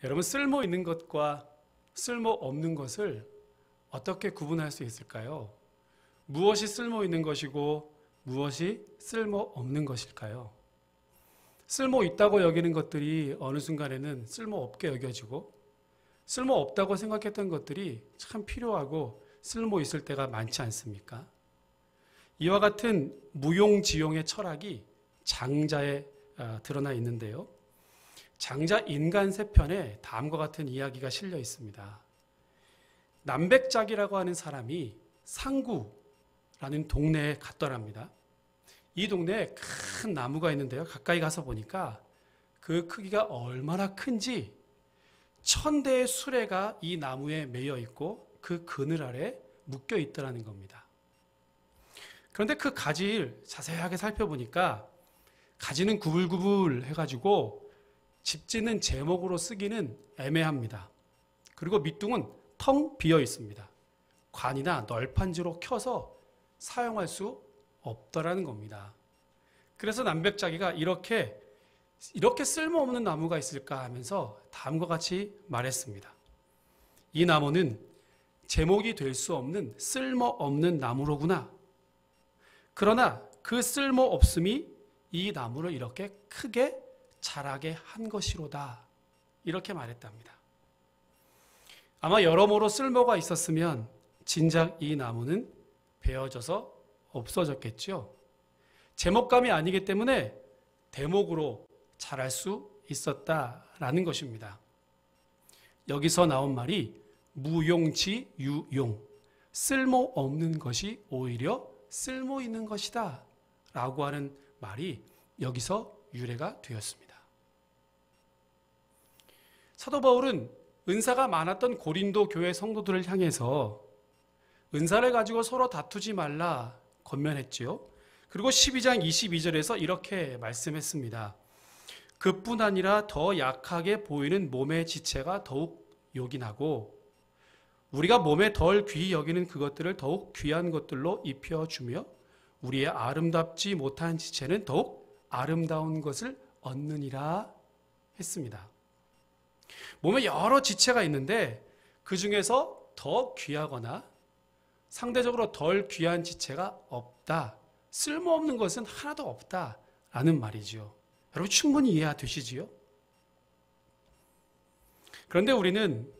여러분, 쓸모 있는 것과 쓸모 없는 것을 어떻게 구분할 수 있을까요? 무엇이 쓸모 있는 것이고 무엇이 쓸모 없는 것일까요? 쓸모 있다고 여기는 것들이 어느 순간에는 쓸모 없게 여겨지고, 쓸모 없다고 생각했던 것들이 참 필요하고 쓸모 있을 때가 많지 않습니까? 이와 같은 무용지용의 철학이 장자에 드러나 있는데요. 장자 인간세편에 다음과 같은 이야기가 실려 있습니다. 남백작이라고 하는 사람이 상구라는 동네에 갔더랍니다. 이 동네에 큰 나무가 있는데요. 가까이 가서 보니까 그 크기가 얼마나 큰지 1000대의 수레가 이 나무에 매여 있고 그 그늘 아래 묶여 있더라는 겁니다. 그런데 그 가지를 자세하게 살펴보니까 가지는 구불구불 해가지고 집 짓는 제목으로 쓰기는 애매합니다. 그리고 밑둥은 텅 비어 있습니다. 관이나 널판지로 켜서 사용할 수 없더라는 겁니다. 그래서 남백자기가 이렇게 쓸모없는 나무가 있을까 하면서 다음과 같이 말했습니다. 이 나무는 제목이 될 수 없는 쓸모없는 나무로구나. 그러나 그 쓸모없음이 이 나무를 이렇게 크게 자라게 한 것이로다. 이렇게 말했답니다. 아마 여러모로 쓸모가 있었으면 진작 이 나무는 베어져서 없어졌겠죠. 제목감이 아니기 때문에 대목으로 자랄 수 있었다라는 것입니다. 여기서 나온 말이 무용지유용, 쓸모없는 것이 오히려 쓸모 있는 것이다 라고 하는 말이 여기서 유래가 되었습니다. 사도 바울은 은사가 많았던 고린도 교회 성도들을 향해서 은사를 가지고 서로 다투지 말라 권면했지요. 그리고 12장 22절에서 이렇게 말씀했습니다. 그뿐 아니라 더 약하게 보이는 몸의 지체가 더욱 요긴하고 우리가 몸에 덜 귀히 여기는 그것들을 더욱 귀한 것들로 입혀주며 우리의 아름답지 못한 지체는 더욱 아름다운 것을 얻느니라 했습니다. 몸에 여러 지체가 있는데 그 중에서 더 귀하거나 상대적으로 덜 귀한 지체가 없다. 쓸모없는 것은 하나도 없다라는 말이지요. 여러분 충분히 이해되시지요? 그런데 우리는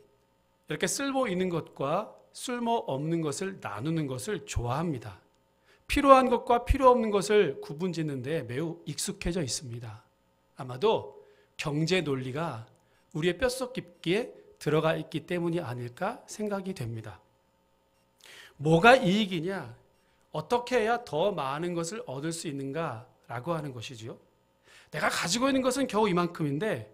이렇게 쓸모 있는 것과 쓸모 없는 것을 나누는 것을 좋아합니다. 필요한 것과 필요 없는 것을 구분짓는 데 매우 익숙해져 있습니다. 아마도 경제 논리가 우리의 뼛속 깊게 들어가 있기 때문이 아닐까 생각이 됩니다. 뭐가 이익이냐? 어떻게 해야 더 많은 것을 얻을 수 있는가라고 하는 것이지요. 내가 가지고 있는 것은 겨우 이만큼인데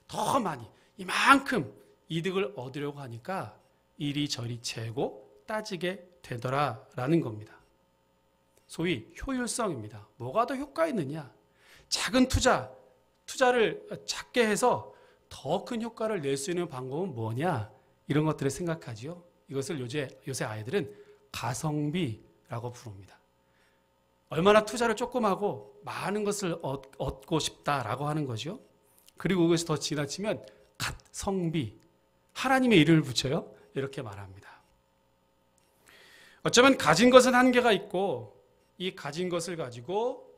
더 많이 이만큼 이득을 얻으려고 하니까 이리저리 재고 따지게 되더라라는 겁니다. 소위 효율성입니다. 뭐가 더 효과 있느냐? 작은 투자를 작게 해서 더 큰 효과를 낼 수 있는 방법은 뭐냐? 이런 것들을 생각하지요. 이것을 요새 아이들은 가성비라고 부릅니다. 얼마나 투자를 조금 하고 많은 것을 얻고 싶다라고 하는 거죠. 그리고 그것이 더 지나치면 갓성비, 하나님의 이름을 붙여요. 이렇게 말합니다. 어쩌면 가진 것은 한계가 있고 이 가진 것을 가지고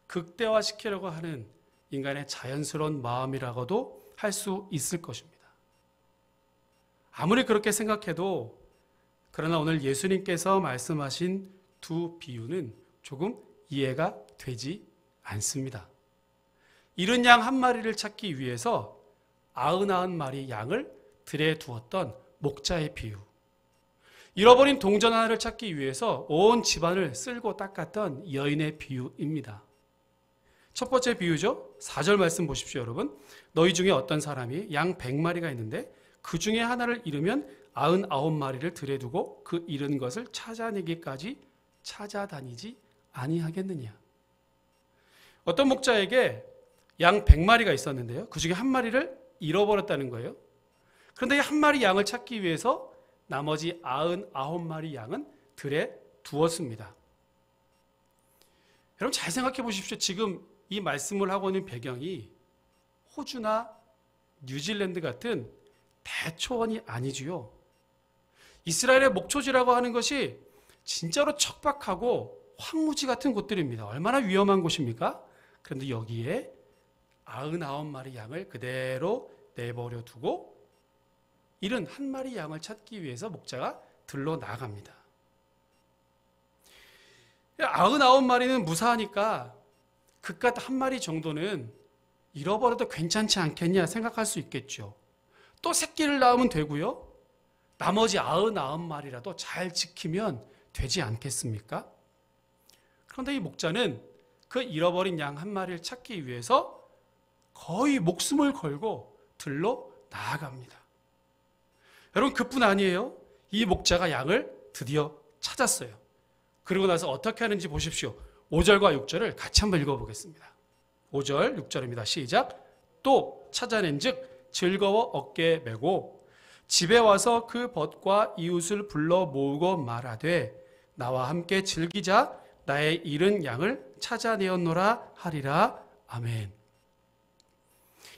극대화시키려고 하는 인간의 자연스러운 마음이라고도 할 수 있을 것입니다. 아무리 그렇게 생각해도 그러나 오늘 예수님께서 말씀하신 두 비유는 조금 이해가 되지 않습니다. 잃은 양 한 마리를 찾기 위해서 99마리 양을 들에 두었던 목자의 비유, 잃어버린 동전 하나를 찾기 위해서 온 집안을 쓸고 닦았던 여인의 비유입니다. 첫 번째 비유죠. 4절 말씀 보십시오, 여러분. 너희 중에 어떤 사람이 양 100마리가 있는데 그 중에 하나를 잃으면 99마리를 들에 두고 그 잃은 것을 찾아내기까지 찾아다니지 아니하겠느냐. 어떤 목자에게 양 100마리가 있었는데요. 그 중에 한 마리를 잃어버렸다는 거예요. 그런데 이 한 마리 양을 찾기 위해서 나머지 99마리 양은 들에 두었습니다. 여러분 잘 생각해 보십시오. 지금 이 말씀을 하고 있는 배경이 호주나 뉴질랜드 같은 대초원이 아니지요. 이스라엘의 목초지라고 하는 것이 진짜로 척박하고 황무지 같은 곳들입니다. 얼마나 위험한 곳입니까? 그런데 여기에 99마리 양을 그대로 내버려 두고 71마리 양을 찾기 위해서 목자가 들러 나갑니다. 99마리는 무사하니까 그깟 한 마리 정도는 잃어버려도 괜찮지 않겠냐 생각할 수 있겠죠. 또 새끼를 낳으면 되고요. 나머지 99마리라도 잘 지키면 되지 않겠습니까? 그런데 이 목자는 그 잃어버린 양 한 마리를 찾기 위해서 거의 목숨을 걸고 들러 나아갑니다. 여러분, 그뿐 아니에요. 이 목자가 양을 드디어 찾았어요. 그리고 나서 어떻게 하는지 보십시오. 5절과 6절을 같이 한번 읽어보겠습니다. 5절, 6절입니다. 시작. 또 찾아낸 즉 즐거워 어깨에 메고 집에 와서 그 벗과 이웃을 불러 모으고 말하되 나와 함께 즐기자 나의 잃은 양을 찾아내었노라 하리라. 아멘.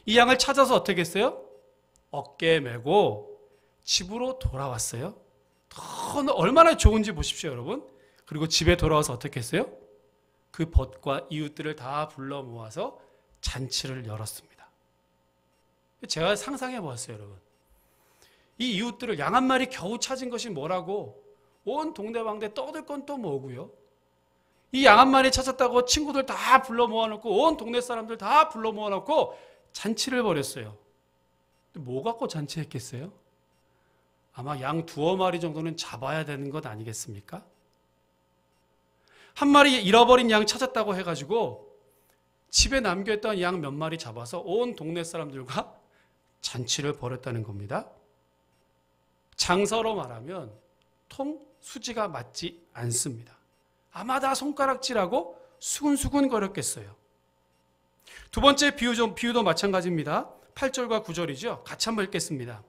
이 양을 찾아서 어떻게 했어요? 어깨에 메고 집으로 돌아왔어요. 얼마나 좋은지 보십시오, 여러분. 그리고 집에 돌아와서 어떻게 했어요? 그 벗과 이웃들을 다 불러 모아서 잔치를 열었습니다. 제가 상상해 보았어요, 여러분. 이 이웃들을 양 한 마리 겨우 찾은 것이 뭐라고 온 동네방네 떠들 건 또 뭐고요. 이 양 한 마리 찾았다고 친구들 다 불러 모아놓고 온 동네 사람들 다 불러 모아놓고 잔치를 벌였어요. 뭐 갖고 잔치했겠어요? 아마 양 2마리 정도는 잡아야 되는 것 아니겠습니까? 한 마리 잃어버린 양 찾았다고 해가지고 집에 남겨있던 양 몇 마리 잡아서 온 동네 사람들과 잔치를 벌였다는 겁니다. 장서로 말하면 통수지가 맞지 않습니다. 아마 다 손가락질하고 수근수근 거렸겠어요. 두 번째 비유도 마찬가지입니다. 8절과 9절이죠. 같이 한번 읽겠습니다.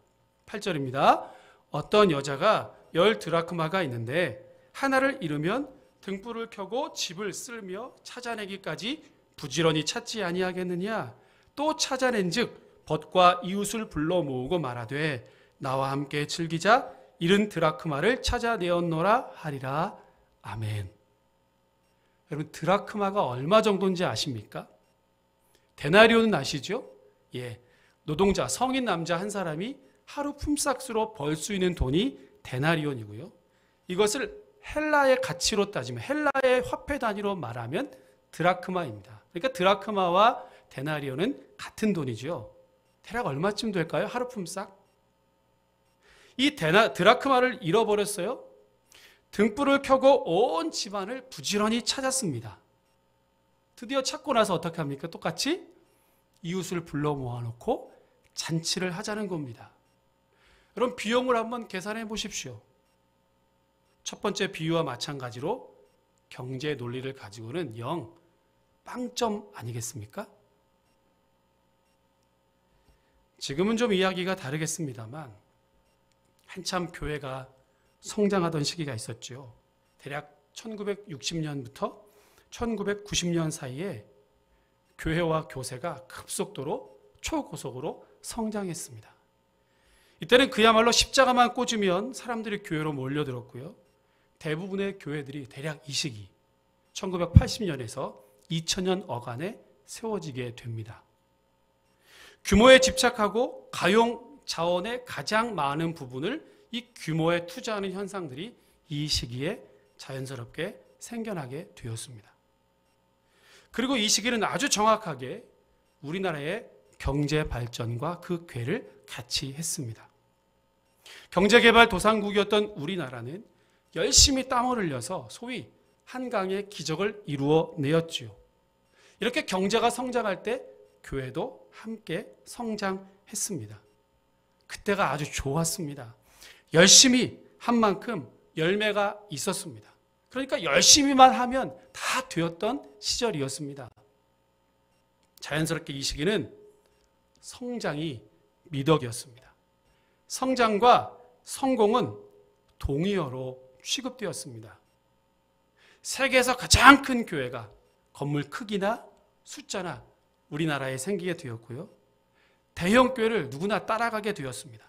8절입니다. 어떤 여자가 10드라크마가 있는데 하나를 잃으면 등불을 켜고 집을 쓸며 찾아내기까지 부지런히 찾지 아니하겠느냐. 또 찾아낸즉 벗과 이웃을 불러 모으고 말하되 나와 함께 즐기자 잃은 드라크마를 찾아내었노라 하리라. 아멘. 여러분, 드라크마가 얼마 정도인지 아십니까? 데나리온은 아시죠? 예, 노동자 성인 남자 한 사람이 하루 품삯으로 벌 수 있는 돈이 데나리온이고요. 이것을 헬라의 가치로 따지면 헬라의 화폐 단위로 말하면 드라크마입니다. 그러니까 드라크마와 데나리온은 같은 돈이죠. 대략 얼마쯤 될까요? 하루 품삯? 이 드라크마를 잃어버렸어요. 등불을 켜고 온 집안을 부지런히 찾았습니다. 드디어 찾고 나서 어떻게 합니까? 똑같이 이웃을 불러 모아놓고 잔치를 하자는 겁니다. 여러분, 비용을 한번 계산해 보십시오. 첫 번째 비유와 마찬가지로 경제 논리를 가지고는 빵점 아니겠습니까? 지금은 좀 이야기가 다르겠습니다만 한참 교회가 성장하던 시기가 있었죠. 대략 1960년부터 1990년 사이에 교회와 교세가 급속도로 초고속으로 성장했습니다. 이때는 그야말로 십자가만 꽂으면 사람들이 교회로 몰려들었고요. 대부분의 교회들이 대략 이 시기 1980년에서 2000년 어간에 세워지게 됩니다. 규모에 집착하고 가용 자원의 가장 많은 부분을 이 규모에 투자하는 현상들이 이 시기에 자연스럽게 생겨나게 되었습니다. 그리고 이 시기는 아주 정확하게 우리나라의 경제 발전과 그 궤를 같이 했습니다. 경제개발도상국이었던 우리나라는 열심히 땀을 흘려서 소위 한강의 기적을 이루어내었지요. 이렇게 경제가 성장할 때 교회도 함께 성장했습니다. 그때가 아주 좋았습니다. 열심히 한 만큼 열매가 있었습니다. 그러니까 열심히만 하면 다 되었던 시절이었습니다. 자연스럽게 이 시기는 성장이 미덕이었습니다. 성장과 성공은 동의어로 취급되었습니다. 세계에서 가장 큰 교회가 건물 크기나 숫자나 우리나라에 생기게 되었고요. 대형 교회를 누구나 따라가게 되었습니다.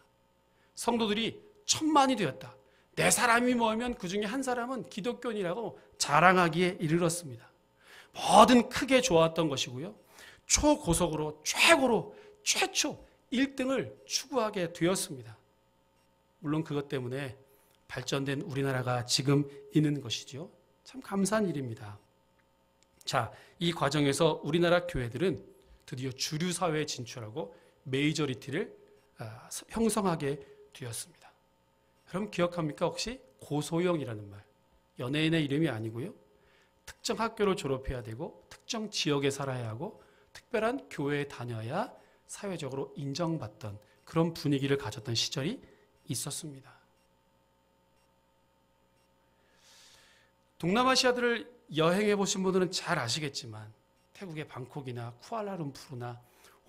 성도들이 1000만이 되었다. 4사람이 모이면 그 중에 한 사람은 기독교인이라고 자랑하기에 이르렀습니다. 뭐든 크게 좋았던 것이고요. 초고속으로 최고로 최초 1등을 추구하게 되었습니다. 물론 그것 때문에 발전된 우리나라가 지금 있는 것이죠. 참 감사한 일입니다. 자, 이 과정에서 우리나라 교회들은 드디어 주류 사회에 진출하고 메이저리티를 형성하게 되었습니다. 여러분 기억합니까? 혹시 고소영이라는 말, 연예인의 이름이 아니고요. 특정 학교를 졸업해야 되고 특정 지역에 살아야 하고 특별한 교회에 다녀야 사회적으로 인정받던 그런 분위기를 가졌던 시절이 있었습니다. 동남아시아들을 여행해 보신 분들은 잘 아시겠지만 태국의 방콕이나 쿠알라룸푸르나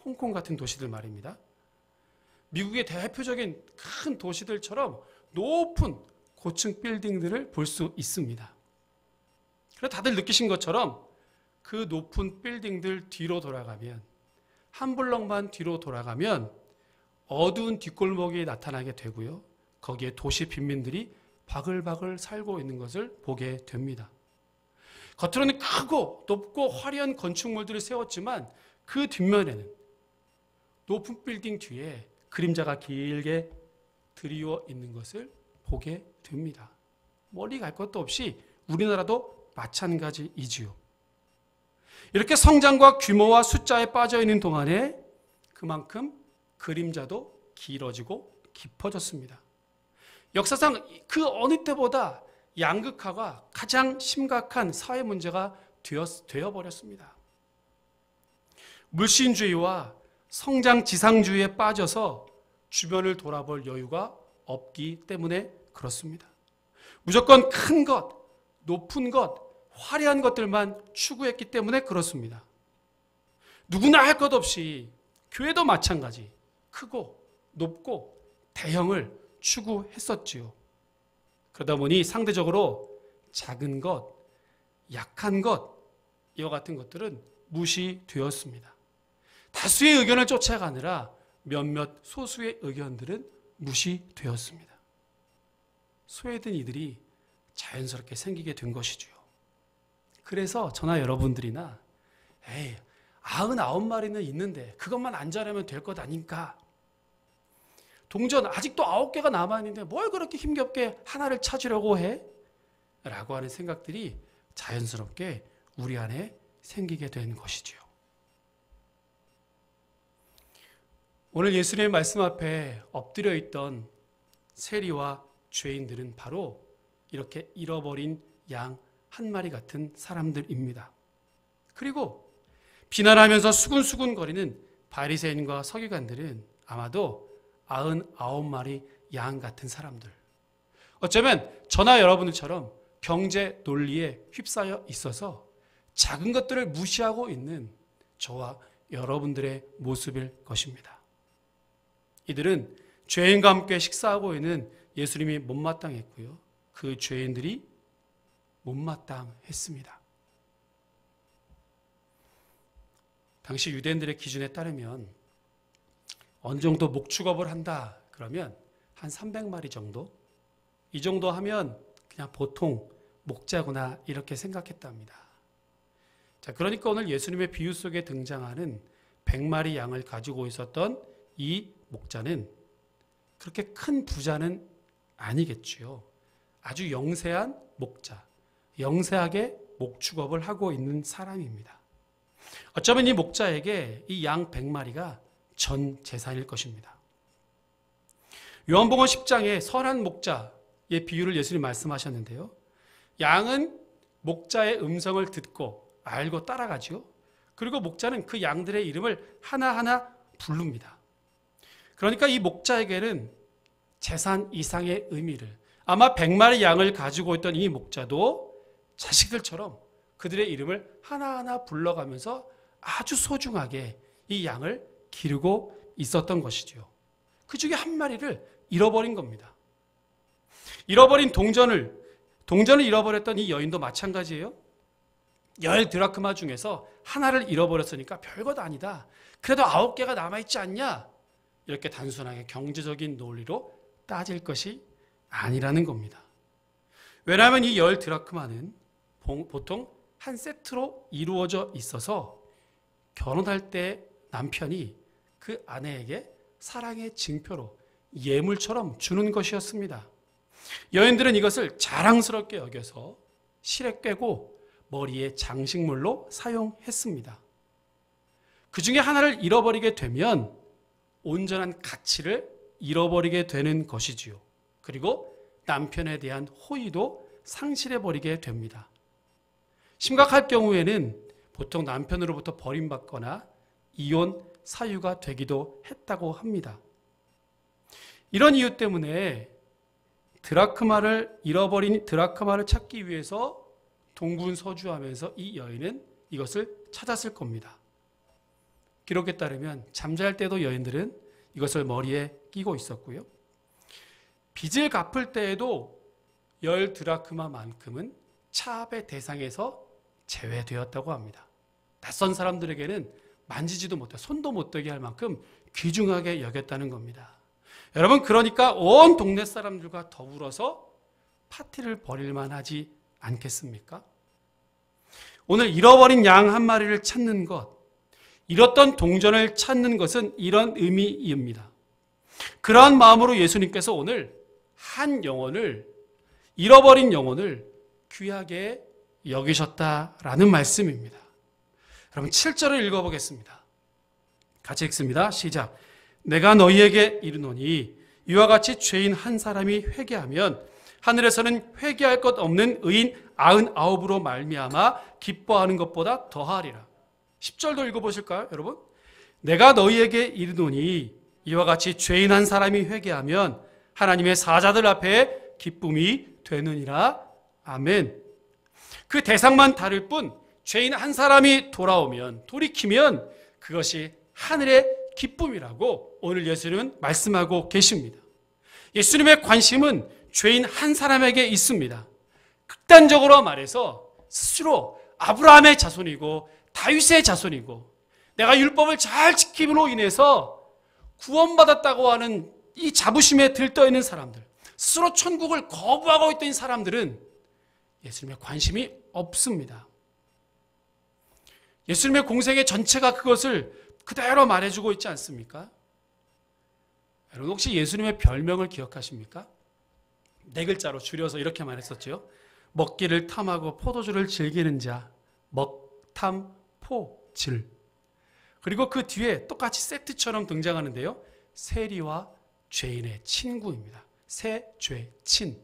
홍콩 같은 도시들 말입니다. 미국의 대표적인 큰 도시들처럼 높은 고층 빌딩들을 볼 수 있습니다. 그래서 다들 느끼신 것처럼 그 높은 빌딩들 뒤로 돌아가면, 한 블럭만 뒤로 돌아가면 어두운 뒷골목이 나타나게 되고요. 거기에 도시 빈민들이 바글바글 살고 있는 것을 보게 됩니다. 겉으로는 크고 높고 화려한 건축물들을 세웠지만 그 뒷면에는 높은 빌딩 뒤에 그림자가 길게 드리워 있는 것을 보게 됩니다. 멀리 갈 것도 없이 우리나라도 마찬가지이지요. 이렇게 성장과 규모와 숫자에 빠져 있는 동안에 그만큼 그림자도 길어지고 깊어졌습니다. 역사상 그 어느 때보다 양극화가 가장 심각한 사회 문제가 되어버렸습니다. 물신주의와 성장 지상주의에 빠져서 주변을 돌아볼 여유가 없기 때문에 그렇습니다. 무조건 큰 것, 높은 것, 화려한 것들만 추구했기 때문에 그렇습니다. 누구나 할 것 없이 교회도 마찬가지 크고 높고 대형을 추구했었지요. 그러다 보니 상대적으로 작은 것, 약한 것, 이와 같은 것들은 무시되었습니다. 다수의 의견을 쫓아가느라 몇몇 소수의 의견들은 무시되었습니다. 소외된 이들이 자연스럽게 생기게 된 것이죠. 그래서 저나 여러분들이나 99마리는 있는데 그것만 안 잘하면 될 것 아닌가? 동전 아직도 9개가 남아있는데 뭘 그렇게 힘겹게 하나를 찾으려고 해? 라고 하는 생각들이 자연스럽게 우리 안에 생기게 된 것이지요. 오늘 예수님의 말씀 앞에 엎드려 있던 세리와 죄인들은 바로 이렇게 잃어버린 양 한 마리 같은 사람들입니다. 그리고 비난하면서 수군수군거리는 바리새인과 서기관들은 아마도 99마리 양 같은 사람들. 어쩌면 저나 여러분들처럼 경제 논리에 휩싸여 있어서 작은 것들을 무시하고 있는 저와 여러분들의 모습일 것입니다. 이들은 죄인과 함께 식사하고 있는 예수님이 못마땅했고요. 그 죄인들이 못마땅했습니다. 당시 유대인들의 기준에 따르면 어느 정도 목축업을 한다 그러면 한 300마리 정도? 이 정도 하면 그냥 보통 목자구나 이렇게 생각했답니다. 자, 그러니까 오늘 예수님의 비유 속에 등장하는 100마리 양을 가지고 있었던 이 목자는 그렇게 큰 부자는 아니겠지요. 아주 영세한 목자, 영세하게 목축업을 하고 있는 사람입니다. 어쩌면 이 목자에게 이 양 100마리가 전 재산일 것입니다. 요한복음 10장에 선한 목자의 비유를 예수님이 말씀하셨는데요. 양은 목자의 음성을 듣고 알고 따라가죠. 그리고 목자는 그 양들의 이름을 하나하나 부릅니다. 그러니까 이 목자에게는 재산 이상의 의미를, 아마 100마리 양을 가지고 있던 이 목자도 자식들처럼 그들의 이름을 하나하나 불러가면서 아주 소중하게 이 양을 기르고 있었던 것이죠. 그 중에 한 마리를 잃어버린 겁니다. 잃어버린 동전을 잃어버렸던 이 여인도 마찬가지예요. 10 드라크마 중에서 하나를 잃어버렸으니까 별것 아니다. 그래도 9개가 남아있지 않냐? 이렇게 단순하게 경제적인 논리로 따질 것이 아니라는 겁니다. 왜냐하면 이 10 드라크마는 보통 한 세트로 이루어져 있어서 결혼할 때 남편이 그 아내에게 사랑의 증표로 예물처럼 주는 것이었습니다. 여인들은 이것을 자랑스럽게 여겨서 실에 꿰고 머리에 장식물로 사용했습니다. 그 중에 하나를 잃어버리게 되면 온전한 가치를 잃어버리게 되는 것이지요. 그리고 남편에 대한 호의도 상실해버리게 됩니다. 심각할 경우에는 보통 남편으로부터 버림받거나 이혼 사유가 되기도 했다고 합니다. 이런 이유 때문에 잃어버린 드라크마를 찾기 위해서 동분서주하면서 이 여인은 이것을 찾았을 겁니다. 기록에 따르면 잠잘 때도 여인들은 이것을 머리에 끼고 있었고요. 빚을 갚을 때에도 10 드라크마만큼은 차압의 대상에서 제외되었다고 합니다. 낯선 사람들에게는 만지지도 못해 손도 못 대게 할 만큼 귀중하게 여겼다는 겁니다. 여러분, 그러니까 온 동네 사람들과 더불어서 파티를 벌일 만하지 않겠습니까? 오늘 잃어버린 양 한 마리를 찾는 것, 잃었던 동전을 찾는 것은 이런 의미입니다. 그러한 마음으로 예수님께서 오늘 잃어버린 영혼을 귀하게 여기셨다라는 말씀입니다. 여러분, 7절을 읽어보겠습니다. 같이 읽습니다. 시작. 내가 너희에게 이르노니 이와 같이 죄인 한 사람이 회개하면 하늘에서는 회개할 것 없는 의인 99으로 말미암아 기뻐하는 것보다 더하리라. 10절도 읽어보실까요, 여러분? 내가 너희에게 이르노니 이와 같이 죄인 한 사람이 회개하면 하나님의 사자들 앞에 기쁨이 되느니라. 아멘. 그 대상만 다를 뿐 죄인 한 사람이 돌이키면 그것이 하늘의 기쁨이라고 오늘 예수님은 말씀하고 계십니다. 예수님의 관심은 죄인 한 사람에게 있습니다. 극단적으로 말해서 스스로 아브라함의 자손이고 다윗의 자손이고 내가 율법을 잘 지킴으로 인해서 구원받았다고 하는 이 자부심에 들떠 있는 사람들, 스스로 천국을 거부하고 있던 사람들은 예수님의 관심이 없습니다. 예수님의 공생의 전체가 그것을 그대로 말해주고 있지 않습니까? 여러분, 혹시 예수님의 별명을 기억하십니까? 4글자로 줄여서 이렇게 말했었죠. 먹기를 탐하고 포도주를 즐기는 자, 먹탐포질. 그리고 그 뒤에 똑같이 세트처럼 등장하는데요. 세리와 죄인의 친구입니다. 세, 죄, 친.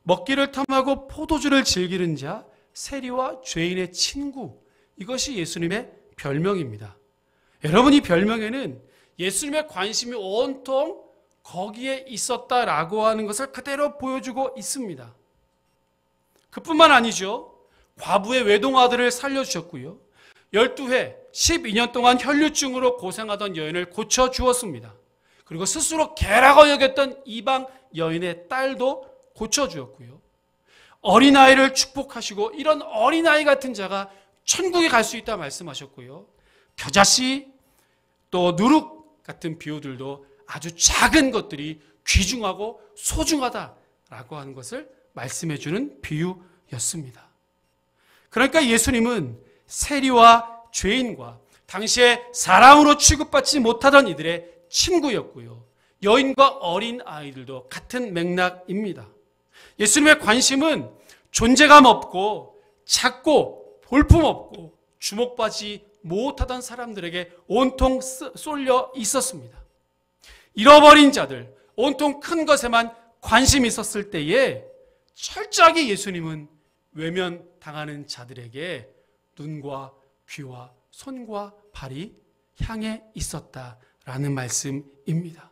먹기를 탐하고 포도주를 즐기는 자, 세리와 죄인의 친구. 이것이 예수님의 별명입니다. 여러분, 이 별명에는 예수님의 관심이 온통 거기에 있었다라고 하는 것을 그대로 보여주고 있습니다. 그뿐만 아니죠. 과부의 외동아들을 살려주셨고요. 12회 12년 동안 혈류증으로 고생하던 여인을 고쳐주었습니다. 그리고 스스로 개라고 여겼던 이방 여인의 딸도 고쳐주었고요. 어린아이를 축복하시고 이런 어린아이 같은 자가 천국에 갈 수 있다 말씀하셨고요. 겨자씨 또 누룩 같은 비유들도 아주 작은 것들이 귀중하고 소중하다라고 하는 것을 말씀해 주는 비유였습니다. 그러니까 예수님은 세리와 죄인과 당시에 사람으로 취급받지 못하던 이들의 친구였고요. 여인과 어린 아이들도 같은 맥락입니다. 예수님의 관심은 존재감 없고 작고 볼품없고 주목받지 못하던 사람들에게 온통 쏠려 있었습니다. 잃어버린 자들, 온통 큰 것에만 관심이 있었을 때에 철저하게 예수님은 외면당하는 자들에게 눈과 귀와 손과 발이 향해 있었다라는 말씀입니다.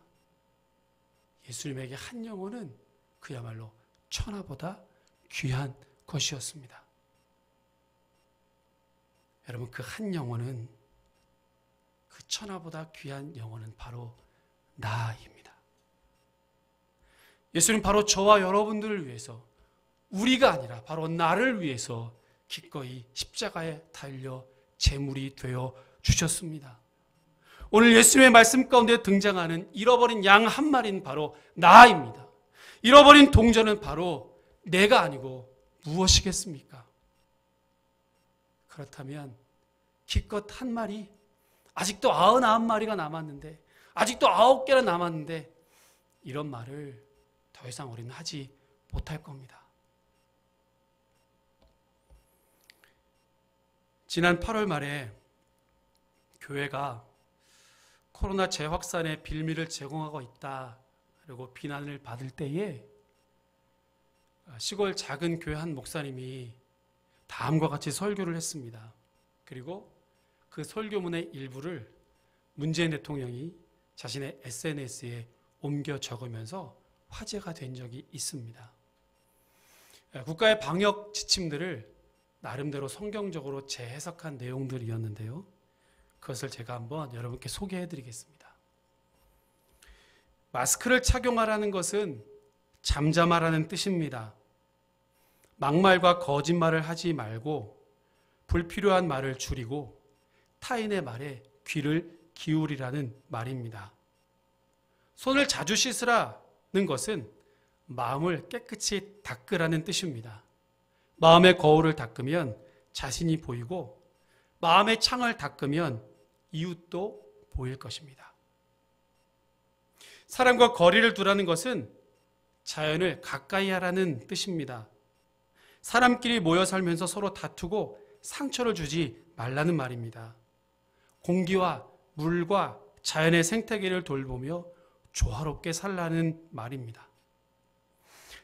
예수님에게 한 영혼은 그야말로 천하보다 귀한 것이었습니다. 여러분, 그 한 영혼은, 그 천하보다 귀한 영혼은 바로 나입니다. 예수님 바로 저와 여러분들을 위해서, 우리가 아니라 바로 나를 위해서 기꺼이 십자가에 달려 제물이 되어 주셨습니다. 오늘 예수님의 말씀 가운데 등장하는 잃어버린 양 한 마리는 바로 나입니다. 잃어버린 동전은 바로 내가 아니고 무엇이겠습니까? 그렇다면 기껏 한 마리, 아직도 99마리가 남았는데, 아직도 9개나 남았는데, 이런 말을 더 이상 우리는 하지 못할 겁니다. 지난 8월 말에 교회가 코로나 재확산의 빌미를 제공하고 있다, 그리고 비난을 받을 때에 시골 작은 교회 한 목사님이 다음과 같이 설교를 했습니다. 그리고 그 설교문의 일부를 문재인 대통령이 자신의 SNS에 옮겨 적으면서 화제가 된 적이 있습니다. 국가의 방역 지침들을 나름대로 성경적으로 재해석한 내용들이었는데요. 그것을 제가 한번 여러분께 소개해 드리겠습니다. 마스크를 착용하라는 것은 잠잠하라는 뜻입니다. 막말과 거짓말을 하지 말고 불필요한 말을 줄이고 타인의 말에 귀를 기울이라는 말입니다. 손을 자주 씻으라는 것은 마음을 깨끗이 닦으라는 뜻입니다. 마음의 거울을 닦으면 자신이 보이고 마음의 창을 닦으면 이웃도 보일 것입니다. 사람과 거리를 두라는 것은 자연을 가까이 하라는 뜻입니다. 사람끼리 모여 살면서 서로 다투고 상처를 주지 말라는 말입니다. 공기와 물과 자연의 생태계를 돌보며 조화롭게 살라는 말입니다.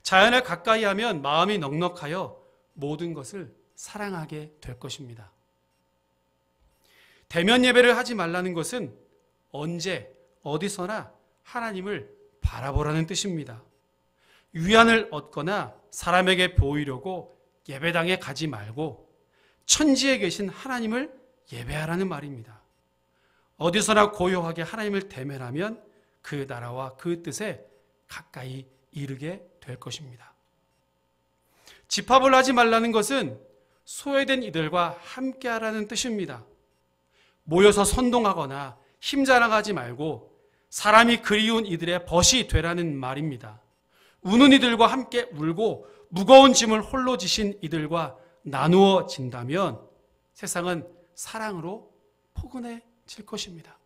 자연을 가까이 하면 마음이 넉넉하여 모든 것을 사랑하게 될 것입니다. 대면 예배를 하지 말라는 것은 언제 어디서나 하나님을 바라보라는 뜻입니다. 위안을 얻거나 사람에게 보이려고 예배당에 가지 말고 천지에 계신 하나님을 예배하라는 말입니다. 어디서나 고요하게 하나님을 대면하면 그 나라와 그 뜻에 가까이 이르게 될 것입니다. 집합을 하지 말라는 것은 소외된 이들과 함께하라는 뜻입니다. 모여서 선동하거나 힘자랑하지 말고 사람이 그리운 이들의 벗이 되라는 말입니다. 우는 이들과 함께 울고 무거운 짐을 홀로 지신 이들과 나누어진다면 세상은 사랑으로 포근해질 것입니다.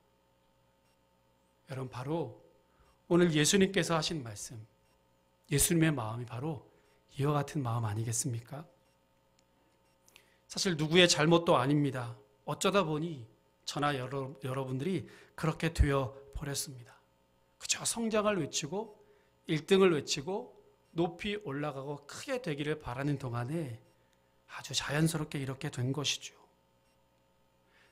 여러분, 바로 오늘 예수님께서 하신 말씀, 예수님의 마음이 바로 이와 같은 마음 아니겠습니까? 사실 누구의 잘못도 아닙니다. 어쩌다 보니 저나 여러분들이 그렇게 되어 버렸습니다. 그저 성장을 외치고 1등을 외치고 높이 올라가고 크게 되기를 바라는 동안에 아주 자연스럽게 이렇게 된 것이죠.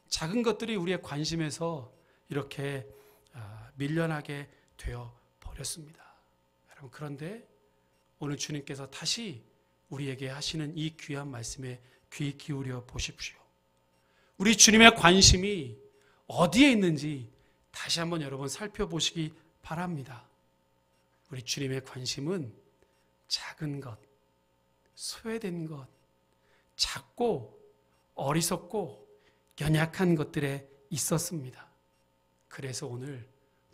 작은 것들이 우리의 관심에서 이렇게 밀려나게 되어 버렸습니다. 여러분, 그런데 오늘 주님께서 다시 우리에게 하시는 이 귀한 말씀에 귀 기울여 보십시오. 우리 주님의 관심이 어디에 있는지 다시 한번 여러분 살펴보시기 바랍니다. 우리 주님의 관심은 작은 것, 소외된 것, 작고 어리석고 연약한 것들에 있었습니다. 그래서 오늘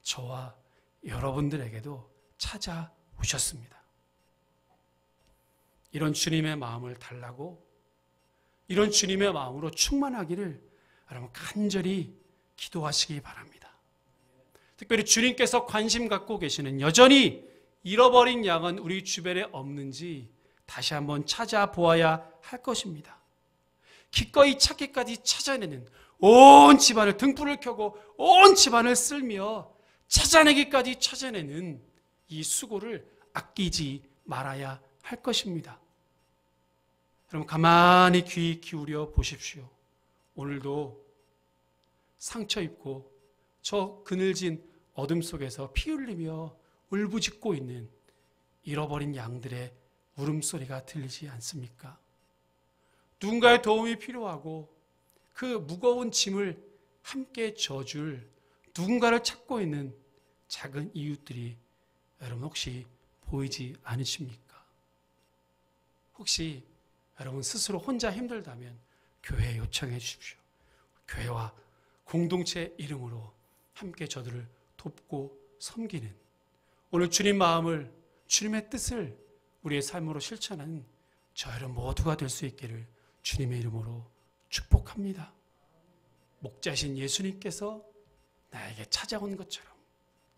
저와 여러분들에게도 찾아오셨습니다. 이런 주님의 마음을 달라고, 이런 주님의 마음으로 충만하기를 여러분 간절히 기도하시기 바랍니다. 특별히 주님께서 관심 갖고 계시는 여전히 잃어버린 양은 우리 주변에 없는지 다시 한번 찾아보아야 할 것입니다. 기꺼이 찾기까지 찾아내는, 온 집안을 등불을 켜고 온 집안을 쓸며 찾아내기까지 찾아내는 이 수고를 아끼지 말아야 할 것입니다. 여러분, 가만히 귀 기울여 보십시오. 오늘도 상처 입고 저 그늘진 어둠 속에서 피 흘리며 울부짖고 있는 잃어버린 양들의 울음소리가 들리지 않습니까? 누군가의 도움이 필요하고 그 무거운 짐을 함께 져줄 누군가를 찾고 있는 작은 이웃들이 여러분 혹시 보이지 않으십니까? 혹시 여러분 스스로 혼자 힘들다면 교회에 요청해 주십시오. 교회와 공동체 이름으로 함께 저들을 돕고 섬기는, 오늘 주님 마음을, 주님의 뜻을 우리의 삶으로 실천하는 저 여러분 모두가 될 수 있기를 주님의 이름으로 축복합니다. 목자신 예수님께서 나에게 찾아온 것처럼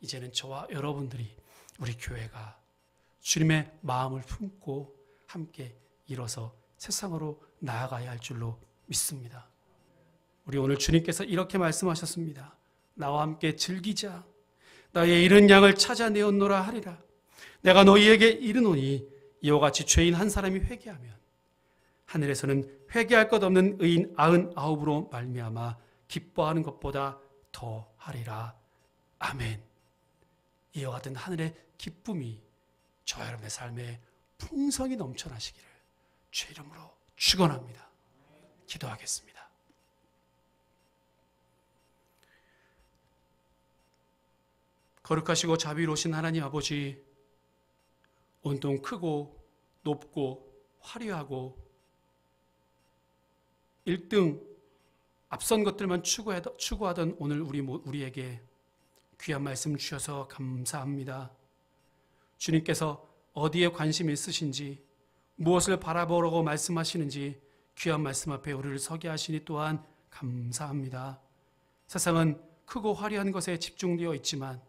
이제는 저와 여러분들이, 우리 교회가 주님의 마음을 품고 함께 일어서 세상으로 나아가야 할 줄로 믿습니다. 우리 오늘 주님께서 이렇게 말씀하셨습니다. 나와 함께 즐기자. 나의 잃은 양을 찾아내었노라 하리라. 내가 너희에게 이르노니 이와 같이 죄인 한 사람이 회개하면 하늘에서는 회개할 것 없는 의인 99으로 말미암아 기뻐하는 것보다 더 하리라. 아멘. 이와 같은 하늘의 기쁨이 저 여러분의 삶에 풍성히 넘쳐나시기를 주의 이름으로 축원합니다. 기도하겠습니다. 거룩하시고 자비로우신 하나님 아버지, 온통 크고 높고 화려하고 1등 앞선 것들만 추구하던 오늘 우리에게 귀한 말씀 주셔서 감사합니다. 주님께서 어디에 관심이 있으신지, 무엇을 바라보라고 말씀하시는지 귀한 말씀 앞에 우리를 서게 하시니 또한 감사합니다. 세상은 크고 화려한 것에 집중되어 있지만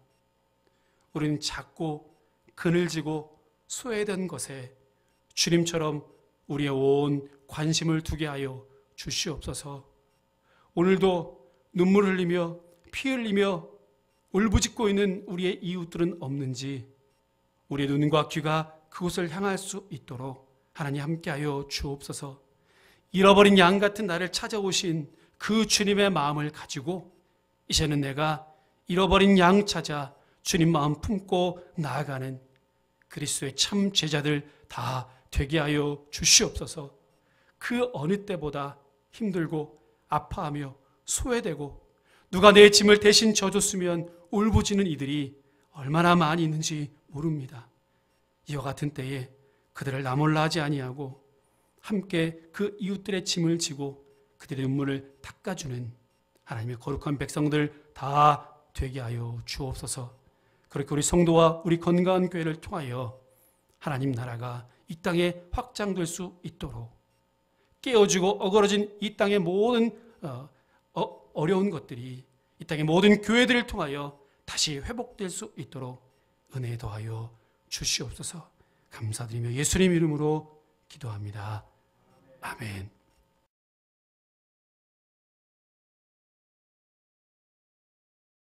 우리는 작고 그늘지고 소외된 것에 주님처럼 우리의 온 관심을 두게 하여 주시옵소서. 오늘도 눈물 흘리며 피 흘리며 울부짖고 있는 우리의 이웃들은 없는지 우리의 눈과 귀가 그곳을 향할 수 있도록 하나님 함께하여 주옵소서. 잃어버린 양 같은 나를 찾아오신 그 주님의 마음을 가지고 이제는 내가 잃어버린 양 찾아 주님 마음 품고 나아가는 그리스도의 참 제자들 다 되게 하여 주시옵소서. 그 어느 때보다 힘들고 아파하며 소외되고 누가 내 짐을 대신 져줬으면 울부짖는 이들이 얼마나 많이 있는지 모릅니다. 이와 같은 때에 그들을 나몰라 하지 아니하고 함께 그 이웃들의 짐을 지고 그들의 눈물을 닦아주는 하나님의 거룩한 백성들 다 되게 하여 주옵소서. 그렇게 우리 성도와 우리 건강한 교회를 통하여 하나님 나라가 이 땅에 확장될 수 있도록 깨어지고 어그러진 이 땅의 모든 어려운 것들이 이 땅의 모든 교회들을 통하여 다시 회복될 수 있도록 은혜 더하여 주시옵소서. 감사드리며 예수님 이름으로 기도합니다. 아멘.